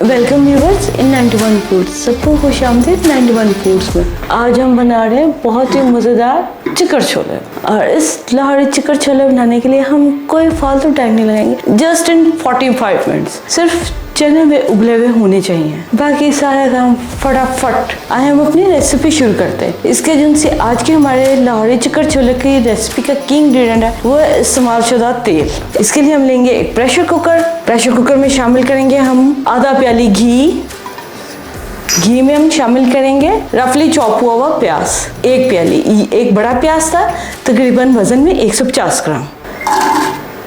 Welcome viewers in 91 foods. सबको खुश आमदीद 91 फूड्स में। आज हम बना रहे हैं बहुत ही मज़ेदार चिकन छोले, और इस लाहौरी चिकन छोले बनाने के लिए हम कोई फालतू टाइम नहीं लगाएंगे। जस्ट इन 45 मिनट्स सिर्फ चने में उबले हुए होने चाहिए, बाकी सारा काम फटाफट। आए हम अपनी रेसिपी शुरू करते हैं। इसके जिनसे आज के हमारे लाहौरी चिकन छोले की रेसिपी का किंग इंग्रेडिएंट है वो है इस्तेमाल शुदा तेल। इसके लिए हम लेंगे एक प्रेशर कुकर में शामिल करेंगे हम आधा प्याली घी में हम शामिल करेंगे रफली चॉप हुआ हुआ प्याज, एक प्याली। एक बड़ा प्याज था, तकरीबन वजन में 150 ग्राम।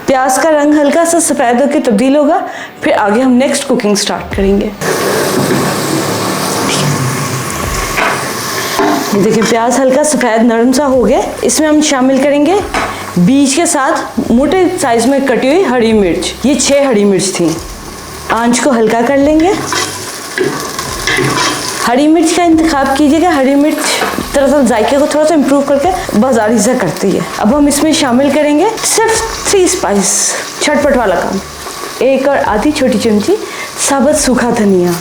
प्याज का रंग हल्का सा सफ़ेद होकर तब्दील होगा, फिर आगे हम नेक्स्ट कुकिंग स्टार्ट करेंगे। देखिए प्याज हल्का सफ़ेद नरम सा हो गया। इसमें हम शामिल करेंगे बीज के साथ मोटे साइज में कटी हुई हरी मिर्च। ये 6 हरी मिर्च थी। आंच को हल्का कर लेंगे। हरी मिर्च का इंतखाब कीजिएगा। हरी मिर्च दरअसल जायके को थोड़ा सा इम्प्रूव करके बाजारी सा करती है। अब हम इसमें शामिल करेंगे सिर्फ 3 स्पाइस, झटपट वाला काम। 1 और आधी छोटी चमची साबुत सूखा धनिया,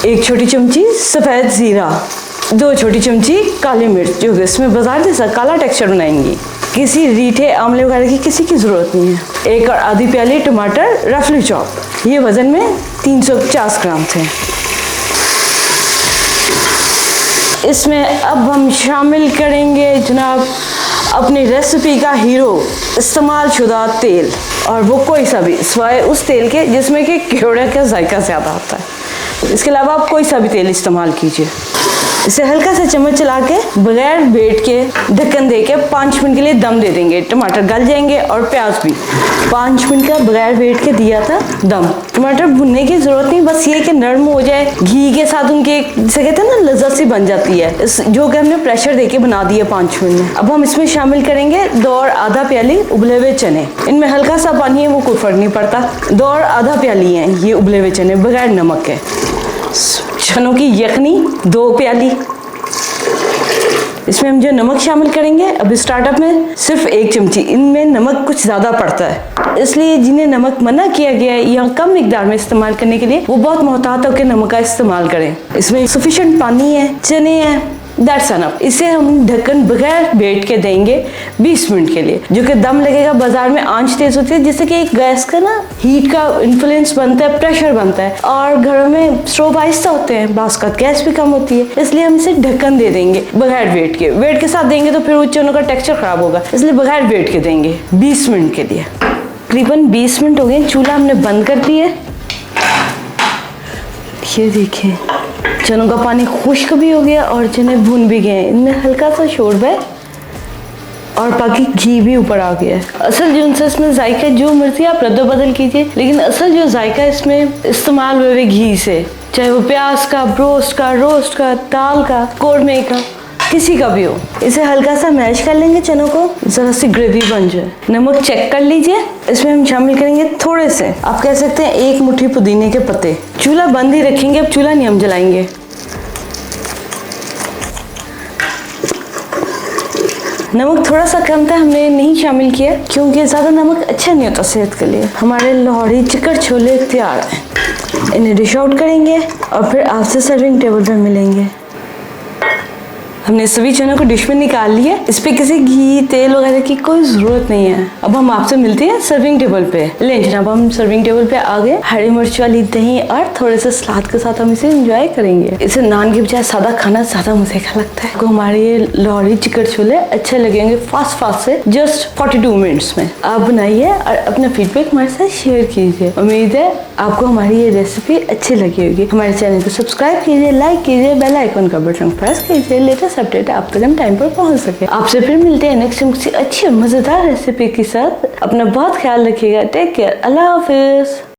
1 छोटी चमची सफ़ेद ज़ीरा, 2 छोटी चमची काली मिर्च, जो इसमें बाजार जैसा काला टेक्सचर बनाएंगी। किसी रीठे आंवले वगैरह की किसी की ज़रूरत नहीं है। 1 और आधी प्याली टमाटर रफली चॉप, ये वज़न में 350 ग्राम थे। इसमें अब हम शामिल करेंगे जनाब अपनी रेसिपी का हीरो इस्तेमाल शुदा तेल, और वो कोई सा भी सिवाय उस तेल के जिसमें कि केवड़ा का जायका ज़्यादा आता है। इसके अलावा आप कोई सा भी तेल इस्तेमाल कीजिए। इसे हल्का सा चम्मच चला के बगैर बैठ के ढक्कन दे के 5 मिनट के लिए दम दे देंगे। टमाटर गल जाएंगे और प्याज भी। 5 मिनट का बगैर बैठ के दिया था दम। टमाटर भुनने की जरूरत नहीं, बस ये कि नरम हो जाए घी के साथ, उनके जैसे कहते हैं ना लज्जत सी बन जाती है। जो कि हमने प्रेशर दे के बना दिया 5 मिनट में। अब हम इसमें शामिल करेंगे 2 और आधा प्याली उबले हुए चने। इनमें हल्का सा पानी है, वो कोई फर्क नहीं पड़ता। 2 और आधा प्याली है ये उबले हुए चने बगैर नमक के। चनों की यखनी 2 प्याली। इसमें हम जो नमक शामिल करेंगे अब स्टार्टअप में सिर्फ 1 चमची। इनमें नमक कुछ ज़्यादा पड़ता है, इसलिए जिन्हें नमक मना किया गया है या कम मिकदार में इस्तेमाल करने के लिए वो बहुत मोहतात होकर नमक का इस्तेमाल करें। इसमें सफिशिएंट पानी है, चने हैं, दैट्स एनफ। इसे हम ढक्कन बगैर बैठ के देंगे 20 मिनट के लिए, जो कि दम लगेगा। बाजार में आंच तेज होती है, जिससे कि एक गैस का ना हीट का इन्फ्लुएंस बनता है, प्रेशर बनता है, और घरों में स्टोव आहिस्ता होते हैं, बासकत गैस भी कम होती है, इसलिए हम इसे ढक्कन दे देंगे बगैर बैठ के। वेट के साथ देंगे तो फिर उस चनों का टेक्सचर खराब होगा, इसलिए बगैर बैठ के देंगे 20 मिनट के लिए। तकरीबन 20 मिनट हो गए, चूल्हा हमने बंद कर दिया। ये देखिए चनों का पानी खुश्क भी हो गया और चने भुन भी गए। इनमें हल्का सा शोरबा है और बाकी घी भी ऊपर आ गया है। असल जो उनसे इसमें जायका जो मर्जी आप रद्द बदल कीजिए, लेकिन असल जो जायका इसमें इस्तेमाल हुए घी से, चाहे वो प्याज का, रोस्ट का, दाल का, कोरमे का, किसी का भी हो। इसे हल्का सा मैश कर लेंगे चनों को, जरा सी ग्रेवी बन जाए। नमक चेक कर लीजिए। इसमें हम शामिल करेंगे थोड़े से, आप कह सकते हैं 1 मुट्ठी पुदीने के पत्ते। चूल्हा बंद ही रखेंगे, अब चूल्हा नहीं हम जलाएंगे। नमक थोड़ा सा कम था, हमने नहीं शामिल किया क्योंकि ज़्यादा नमक अच्छा नहीं होता सेहत के लिए। हमारे लाहौरी चिकन छोले तैयार हैं। इन्हें डिश आउट करेंगे और फिर आपसे सर्विंग टेबल पर मिलेंगे। हमने सभी चनों को डिश में निकाल लिया। इस पे किसी घी तेल वगैरह की कोई ज़रूरत नहीं है। अब हम आपसे मिलते हैं सर्विंग टेबल पे। लें जनाब, हम सर्विंग टेबल पे आ गए। हरी मिर्च वाली दही और थोड़े से सलाद के साथ हम इसे एंजॉय करेंगे। इसे नान के बजाय सादा खाना ज़्यादा मज़ेदार लगता है। हमारे ये लाहौरी चिकन छोले अच्छे लगेंगे फास्ट से जस्ट 42 मिनट्स में। आप बनाइए और अपना फीडबैक हमारे साथ शेयर कीजिए। उम्मीद है आपको हमारी ये रेसिपी अच्छी लगी होगी। हमारे चैनल को सब्सक्राइब कीजिए, लाइक कीजिए, बेल आइकन का बटन प्रेस कीजिए, लेटेस्ट अपडेट आप तक हम टाइम पर पहुंच सके। आपसे फिर मिलते हैं नेक्स्ट किसी अच्छी मजेदार रेसिपी के साथ। अपना बहुत ख्याल रखिएगा। Take care. अल्लाह हाफिज।